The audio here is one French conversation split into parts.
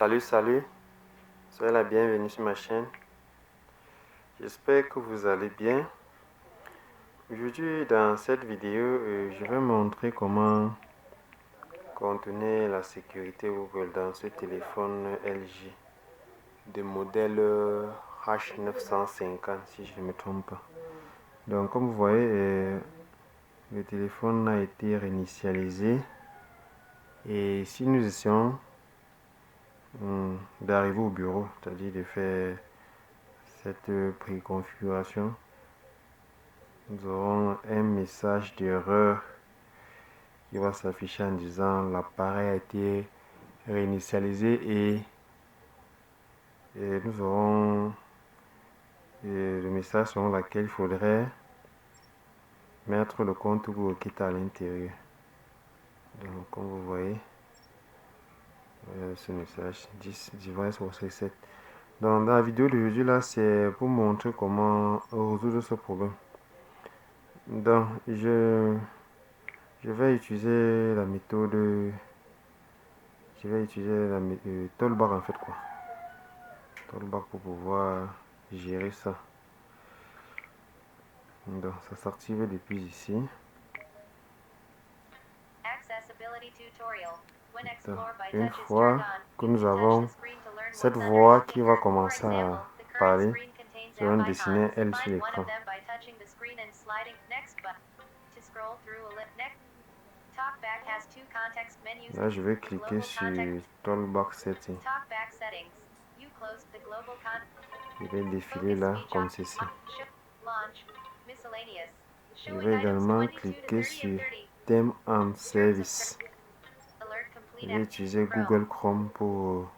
Salut, soyez la bienvenue sur ma chaîne. J'espère que vous allez bien. Aujourd'hui, dans cette vidéo, je vais montrer comment contourner la sécurité Google dans ce téléphone LG de modèle H950 si je ne me trompe pas. Donc comme vous voyez, le téléphone a été réinitialisé et si nous essayons d'arriver au bureau, c'est-à-dire de faire cette préconfiguration, nous aurons un message d'erreur qui va s'afficher en disant l'appareil a été réinitialisé et nous aurons le message selon lequel il faudrait mettre le compte Google qui est à l'intérieur. Donc comme vous voyez, ce message 10 device was reset. Donc dans la vidéo d'aujourd'hui là, c'est pour montrer comment résoudre ce problème. Donc je vais utiliser la méthode, Tollbar en fait quoi. Tollbar pour pouvoir gérer ça. Donc ça s'active depuis ici. Donc, une fois que nous avons cette voix qui va commencer à parler, je vais dessiner elle sur l'écran. Là, je vais cliquer sur Talkback Setting. Je vais défiler là comme ceci. Je vais également cliquer sur Theme and Service. Je vais utiliser Google Chrome pour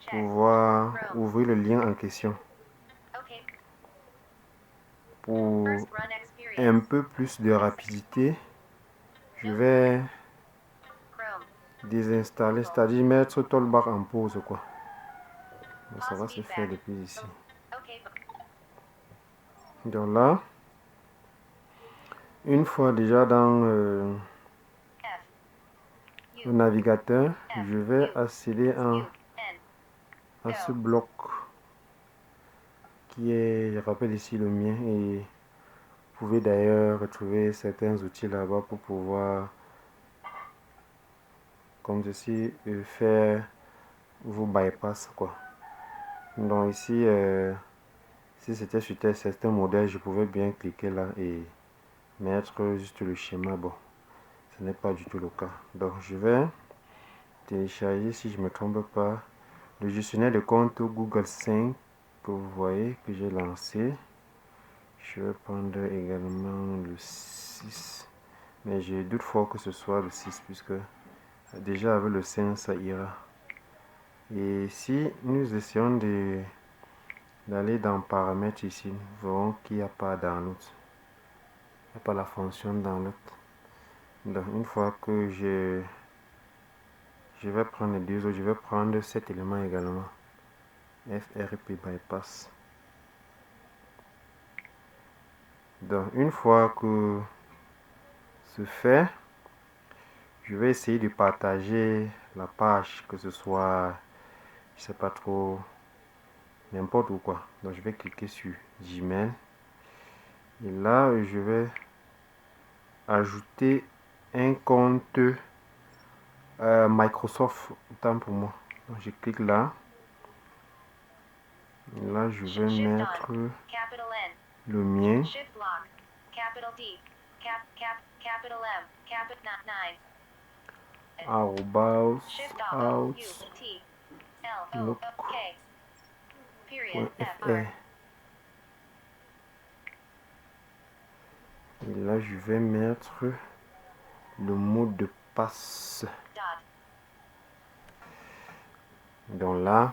pouvoir ouvrir le lien en question. Pour un peu plus de rapidité, je vais désinstaller, c'est-à-dire mettre Tollbar en pause quoi. Donc, ça va se faire depuis ici. Donc là, une fois déjà dans le navigateur, je vais accéder à ce bloc qui est, je rappelle ici le mien, et vous pouvez d'ailleurs retrouver certains outils là-bas pour pouvoir, comme ceci, faire vos bypass quoi. Donc ici, si c'était sur certains modèles, je pouvais bien cliquer là et mettre juste le schéma. Bon, ce n'est pas du tout le cas. Donc je vais télécharger, si je ne me trompe pas, le gestionnaire de compte Google 5 que vous voyez que j'ai lancé. Je vais prendre également le 6, mais j'ai doute fort que ce soit le 6 puisque déjà avec le 5 ça ira. Et si nous essayons d'aller dans paramètres ici, nous verrons qu'il n'y a pas download. Il n'y a pas la fonction download. Donc une fois que je vais prendre les deux autres, je vais prendre cet élément également. FRP bypass. Donc une fois que ce fait, je vais essayer de partager la page, que ce soit, je sais pas trop, n'importe où quoi. Donc je vais cliquer sur Gmail et là je vais ajouter un compte Microsoft, autant pour moi. Donc je clique là et là je vais mettre le mien. @outlook.fr. Et là je vais mettre le mot de passe. Donc là,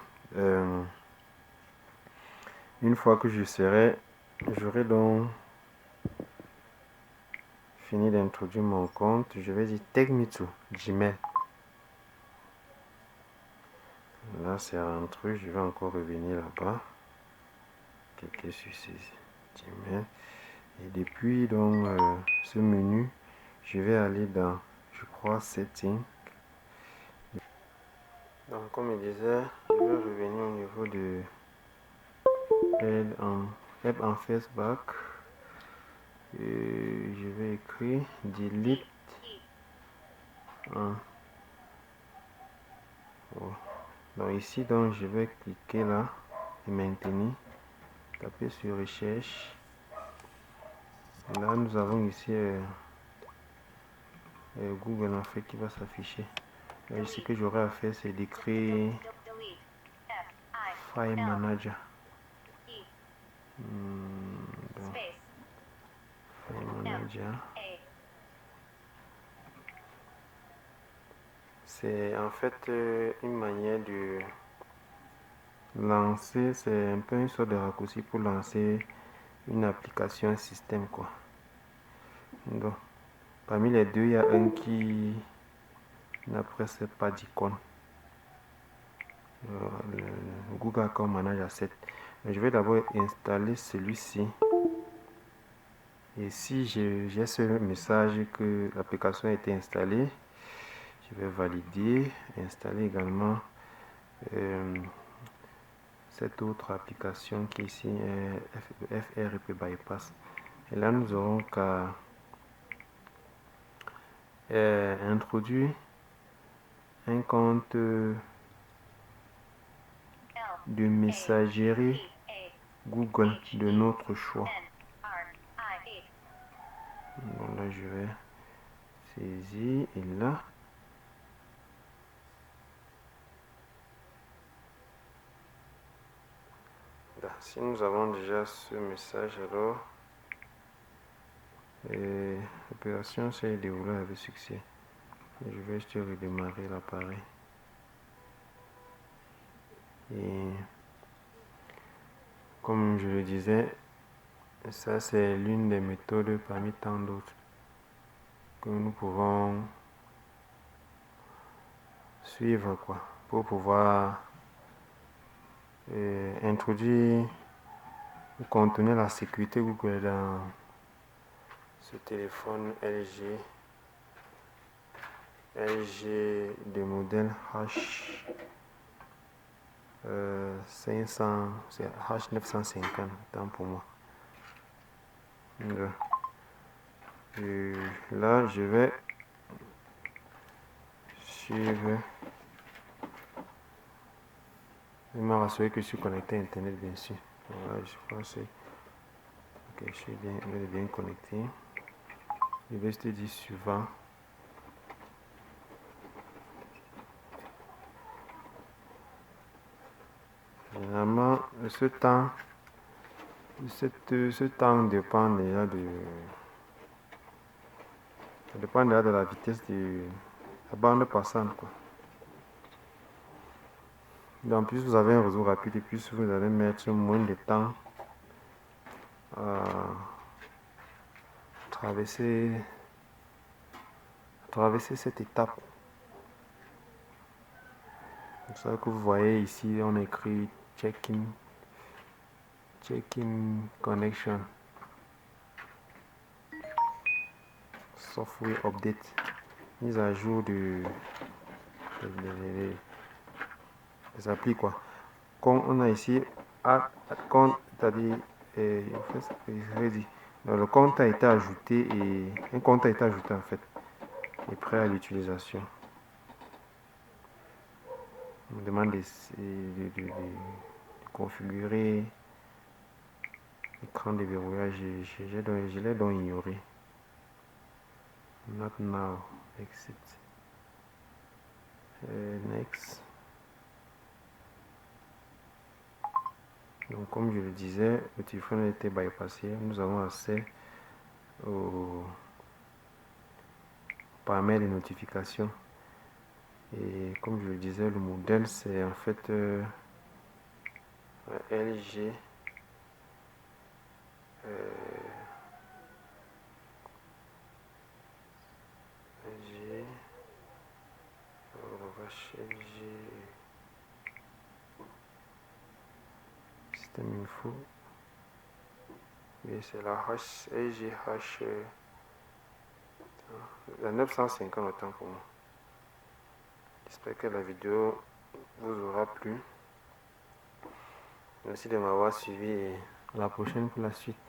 une fois que j'aurai donc fini d'introduire mon compte, je vais dire take me to Gmail. Là c'est rentré, je vais encore revenir là-bas, cliquer sur Gmail et depuis donc ce menu, je vais aller dans, je crois, Settings. Donc comme je disais, je vais revenir au niveau de aide en Facebook. Et je vais écrire delete en oh. Donc ici, donc je vais cliquer là et maintenir, taper sur recherche. Là nous avons ici Google en fait qui va s'afficher. Ce que j'aurai à faire, c'est d'écrire File Manager. Donc, File Manager. C'est en fait une manière de lancer, c'est un peu une sorte de raccourci pour lancer une application système quoi. Donc, parmi les deux, il y a un qui n'a presque pas d'icône. Le Google Account Manager 7. Je vais d'abord installer celui-ci. Et si j'ai ce message que l'application a été installée, je vais valider, installer également cette autre application qui est ici FRP Bypass. Et là, nous aurons qu'à introduire un compte de messagerie Google de notre choix. Donc là, je vais saisir et là, si nous avons déjà ce message, alors l'opération s'est déroulée avec succès. Je vais juste redémarrer l'appareil. Et comme je le disais, ça c'est l'une des méthodes parmi tant d'autres que nous pouvons suivre quoi, pour pouvoir introduire ou contenir la sécurité Google dans ce téléphone LG de modèle H500, c'est H950, tant pour moi. Et là, je vais suivre. Je me rassurer que je suis connecté à Internet, bien sûr. Voilà, je pense que je suis bien connecté. Je vais te dire suivant. Généralement, ce temps dépend déjà de la vitesse de la bande passante, quoi. Donc, plus vous avez un réseau rapide et plus vous allez mettre moins de temps à traverser cette étape. C'est ça que vous voyez ici, on écrit check-in connection, software update, mise à jour des applis quoi. Comme on a ici c'est-à-dire le compte a été ajouté et un compte a été ajouté en fait et prêt à l'utilisation. On demande de configurer l'écran de verrouillage. Je l'ai donc ignoré. Not now. Exit. Next. Donc comme je le disais, le téléphone a été bypassé. Nous avons accès aux paramètres de notification. Et comme je le disais, le modèle c'est en fait LG LG système info et c'est la LG H la 950 autant pour moi. J'espère que la vidéo vous aura plu. Merci de m'avoir suivi et à la prochaine pour la suite.